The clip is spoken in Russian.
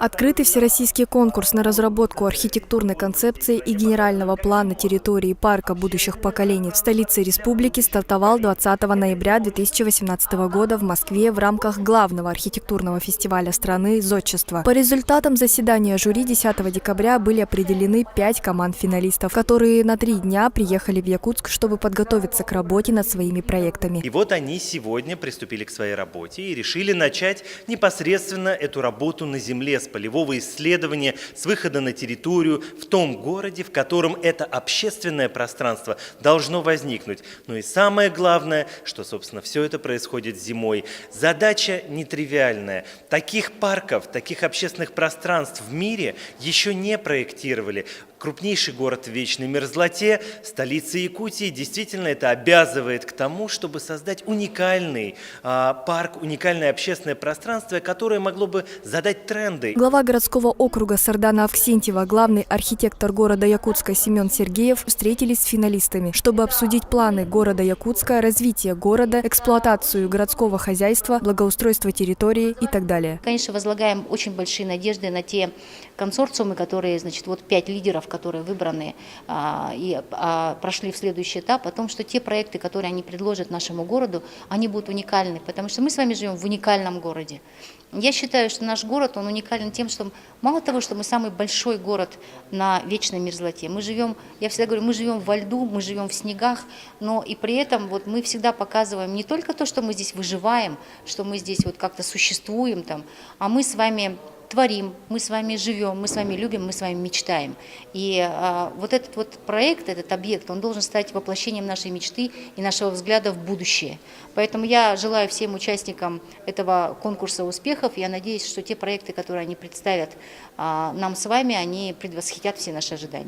Открытый всероссийский конкурс на разработку архитектурной концепции и генерального плана территории парка будущих поколений в столице республики стартовал 20 ноября 2018 года в Москве в рамках главного архитектурного фестиваля страны «Зодчество». По результатам заседания жюри 10 декабря были определены 5 команд финалистов, которые на 3 дня приехали в Якутск, чтобы подготовиться к работе над своими проектами. И вот они сегодня приступили к своей работе и решили начать непосредственно эту работу на земле, с полевого исследования, с выхода на территорию в том городе, в котором это общественное пространство должно возникнуть. Ну и самое главное, что, собственно, все это происходит зимой. Задача нетривиальная. Таких парков, таких общественных пространств в мире еще не проектировали. Крупнейший город в вечной мерзлоте, столица Якутии, действительно это обязывает к тому, чтобы создать уникальный парк, уникальное общественное пространство, которое могло бы задать тренды. Глава городского округа Сардана Авксентьева, главный архитектор города Якутска Семен Сергеев встретились с финалистами, чтобы обсудить планы города Якутска, развитие города, эксплуатацию городского хозяйства, благоустройство территории и так далее. Конечно, возлагаем очень большие надежды на те консорциумы, которые, значит, вот 5 лидеров, которые выбраны и прошли в следующий этап, о том, что те проекты, которые они предложат нашему городу, они будут уникальны, потому что мы с вами живем в уникальном городе. Я считаю, что наш город, он уникален тем, что мало того, что мы самый большой город на вечной мерзлоте, мы живем, я всегда говорю, мы живем во льду, мы живем в снегах, но и при этом вот мы всегда показываем не только то, что мы здесь выживаем, что мы здесь вот как-то существуем там, а мы с вами творим, мы с вами живем, мы с вами любим, мы с вами мечтаем. И вот этот вот проект, этот объект, он должен стать воплощением нашей мечты и нашего взгляда в будущее. Поэтому я желаю всем участникам этого конкурса успехов. Я надеюсь, что те проекты, которые они представят нам с вами, они предвосхитят все наши ожидания.